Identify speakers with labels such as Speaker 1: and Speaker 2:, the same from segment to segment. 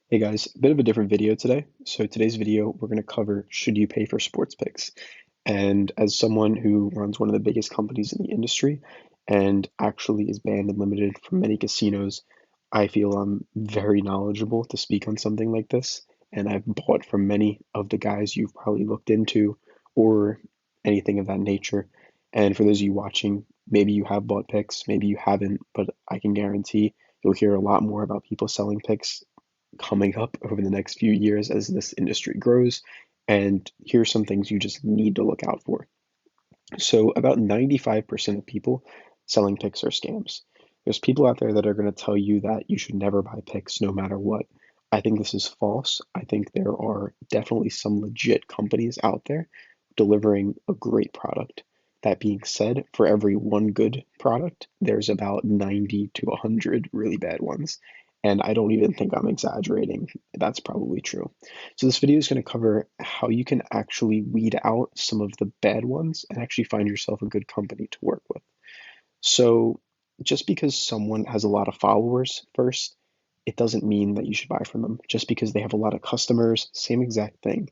Speaker 1: Hey guys, a bit of a different video today. So today's video, we're going to cover should you pay for sports picks? And as someone who runs one of the biggest companies in the industry and actually is banned and limited from many casinos, I feel I'm very knowledgeable to speak on something like this. And I've bought from many of the guys you've probably looked into or anything of that nature. And for those of you watching, maybe you have bought picks, maybe you haven't, but I can guarantee you'll hear a lot more about people selling picks coming up over the next few years as this industry grows. And here's some things you just need to look out for. So, about 95% of people selling picks are scams. There's people out there that are going to tell you that you should never buy picks no matter what. I think this is false. I think there are definitely some legit companies out there delivering a great product. That being said, for every one good product, there's about 90 to 100 really bad ones. And I don't even think I'm exaggerating. That's probably true. So this video is going to cover how you can actually weed out some of the bad ones and actually find yourself a good company to work with. So just because someone has a lot of followers first, it doesn't mean that you should buy from them. Just because they have a lot of customers, same exact thing.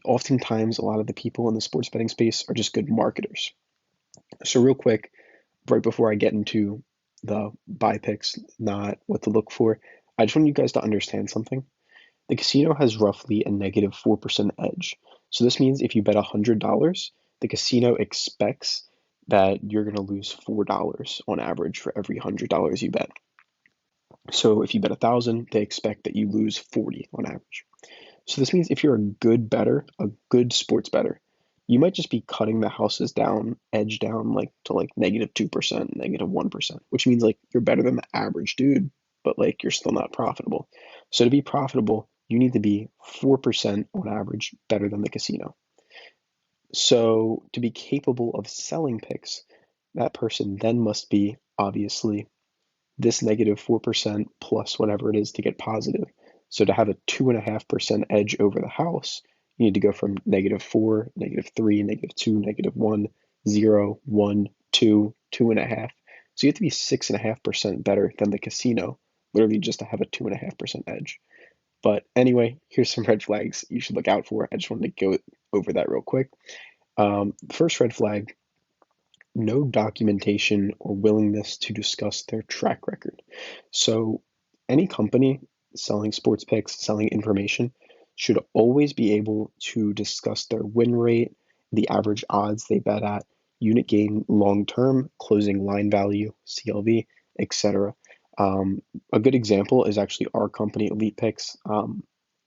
Speaker 1: Oftentimes, a lot of the people in the sports betting space are just good marketers. So real quick, right before I get into the buy picks, not what to look for, I just want you guys to understand something. The casino has roughly a negative 4% edge. So this means if you bet $100, the casino expects that you're going to lose $4 on average for every $100 you bet. So if you bet 1,000, they expect that you lose 40 on average. So this means if you're a good bettor, a good sports bettor, you might just be cutting the houses down, edge down like to like negative 2%, negative 1%, which means like you're better than the average dude, but like you're still not profitable. So to be profitable, you need to be 4% on average better than the casino. So to be capable of selling picks, that person then must be obviously this negative 4% plus whatever it is to get positive. So to have a 2.5% edge over the house, you need to go from -4, -3, -2, -1, 0, 1, 2, 2.5. So you have to be 6.5% better than the casino, literally just to have a 2.5% edge. But anyway, here's some red flags you should look out for. I just wanted to go over that real quick. First red flag, no documentation or willingness to discuss their track record. So, any company selling sports picks, selling information, should always be able to discuss their win rate, the average odds they bet at, unit gain long term, closing line value, CLV, etc. A good example is actually our company, Elite Picks.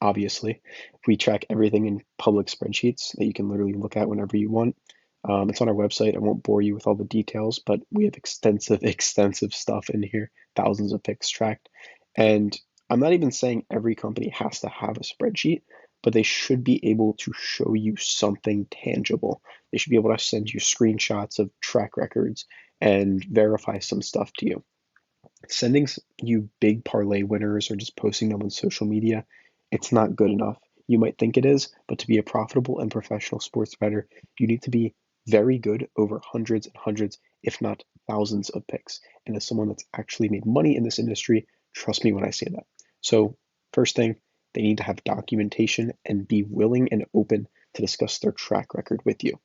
Speaker 1: Obviously, we track everything in public spreadsheets that you can literally look at whenever you want. It's on our website. I won't bore you with all the details, but we have extensive, extensive stuff in here, thousands of picks tracked. And I'm not even saying every company has to have a spreadsheet, but they should be able to show you something tangible. They should be able to send you screenshots of track records and verify some stuff to you. Sending you big parlay winners or just posting them on social media, it's not good enough. You might think it is, but to be a profitable and professional sports bettor, you need to be very good over hundreds and hundreds, if not thousands of picks. And as someone that's actually made money in this industry, trust me when I say that. So, first thing, they need to have documentation and be willing and open to discuss their track record with you.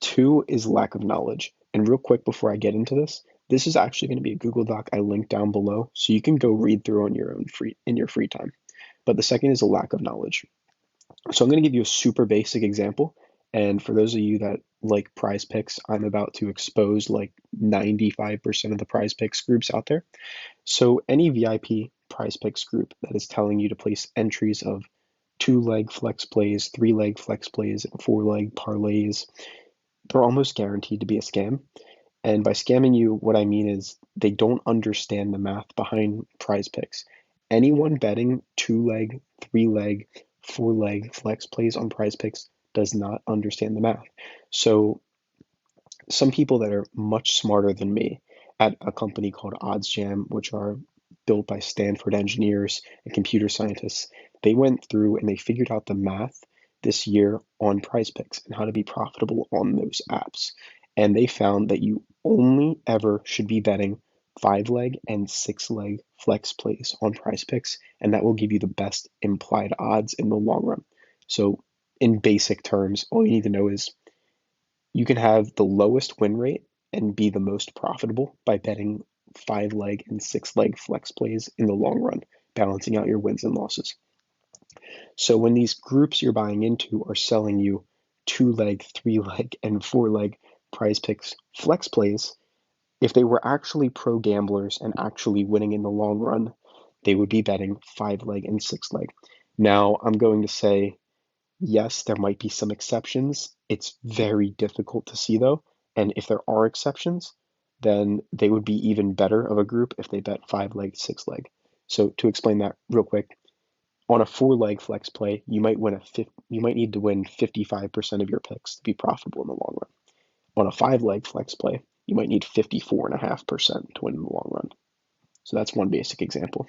Speaker 1: Two is lack of knowledge. And real quick before I get into this is actually going to be a Google Doc I link down below, so you can go read through on your own in your free time. But the second is a lack of knowledge. So I'm going to give you a super basic example. And for those of you that like prize picks, I'm about to expose like 95% of the prize picks groups out there. So any VIP prize picks group that is telling you to place entries of two-leg flex plays, three-leg flex plays, and four-leg parlays, they're almost guaranteed to be a scam. And by scamming you, what I mean is they don't understand the math behind prize picks. Anyone betting two-leg, three-leg, four-leg flex plays on prize picks does not understand the math. So some people that are much smarter than me at a company called OddsJam, which are built by Stanford engineers and computer scientists, they went through and they figured out the math this year on prize picks and how to be profitable on those apps. And they found that you only ever should be betting 5 leg and 6 leg flex plays on Prize Picks, and that will give you the best implied odds in the long run. So, in basic terms, all you need to know is you can have the lowest win rate and be the most profitable by betting 5 leg and 6 leg flex plays in the long run, balancing out your wins and losses. So when these groups you're buying into are selling you 2 leg, 3 leg, and 4 leg Prize Picks flex plays, if they were actually pro gamblers and actually winning in the long run, they would be betting 5 leg and 6 leg. Now, I'm going to say, yes, there might be some exceptions. It's very difficult to see though. And if there are exceptions, then they would be even better of a group if they bet 5 leg, 6 leg. So to explain that real quick, on a 4 leg flex play, you might you might need to win 55% of your picks to be profitable in the long run. On a 5 leg flex play, you might need 54.5% to win in the long run. So that's one basic example.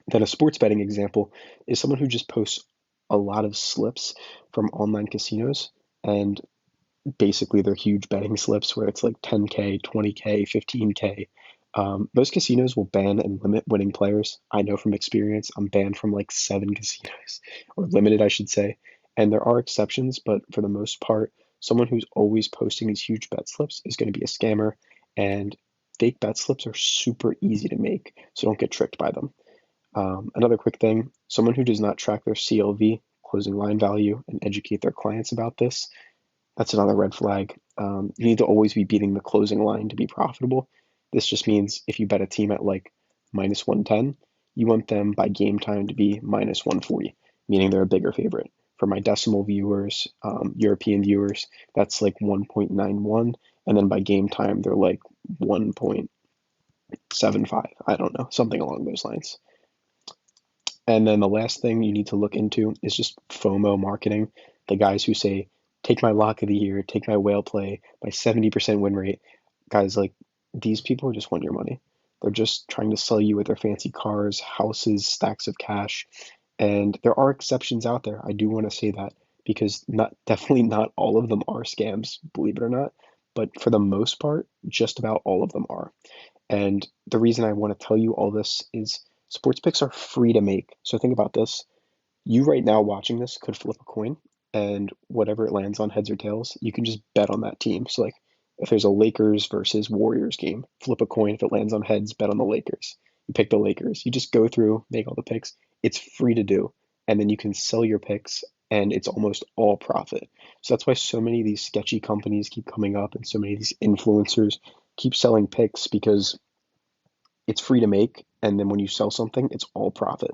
Speaker 1: Then a sports betting example is someone who just posts a lot of slips from online casinos, and basically they're huge betting slips where it's like 10K, 20K, 15K. Those casinos will ban and limit winning players. I know from experience, I'm banned from like 7 casinos, or limited, I should say. And there are exceptions, but for the most part, someone who's always posting these huge bet slips is going to be a scammer. And fake bet slips are super easy to make, so don't get tricked by them. Another quick thing, someone who does not track their CLV, closing line value, and educate their clients about this, that's another red flag. You need to always be beating the closing line to be profitable. This just means if you bet a team at like minus 110, you want them by game time to be minus 140, meaning they're a bigger favorite. For my decimal viewers, European viewers, that's like 1.91. And then by game time, they're like 1.75. I don't know, something along those lines. And then the last thing you need to look into is just FOMO marketing. The guys who say, take my lock of the year, take my whale play, my 70% win rate. Guys, like these people just want your money. They're just trying to sell you with their fancy cars, houses, stacks of cash. And there are exceptions out there. I do want to say that because definitely not all of them are scams, believe it or not. But for the most part, just about all of them are. And the reason I want to tell you all this is sports picks are free to make. So think about this. You right now watching this could flip a coin, and whatever it lands on, heads or tails, you can just bet on that team. So like if there's a Lakers versus Warriors game, flip a coin. If it lands on heads, bet on the Lakers. You pick the Lakers. You just go through, make all the picks. It's free to do. And then you can sell your picks and it's almost all profit. So that's why so many of these sketchy companies keep coming up and so many of these influencers keep selling picks because it's free to make, and then when you sell something, it's all profit.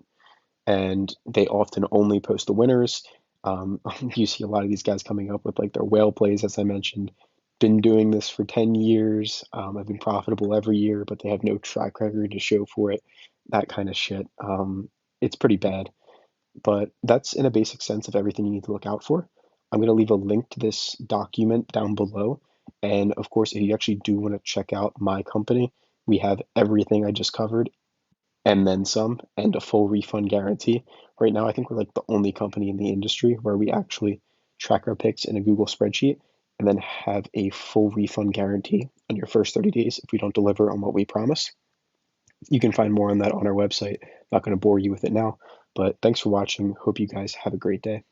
Speaker 1: And they often only post the winners. You see a lot of these guys coming up with like their whale plays, as I mentioned. Been doing this for 10 years. I've been profitable every year, but they have no track record to show for it. That kind of shit. It's pretty bad. But that's in a basic sense of everything you need to look out for. I'm going to leave a link to this document down below. And of course, if you actually do want to check out my company, we have everything I just covered and then some, and a full refund guarantee. Right now, I think we're like the only company in the industry where we actually track our picks in a Google spreadsheet and then have a full refund guarantee on your first 30 days if we don't deliver on what we promise. You can find more on that on our website. Not going to bore you with it now, but thanks for watching. Hope you guys have a great day.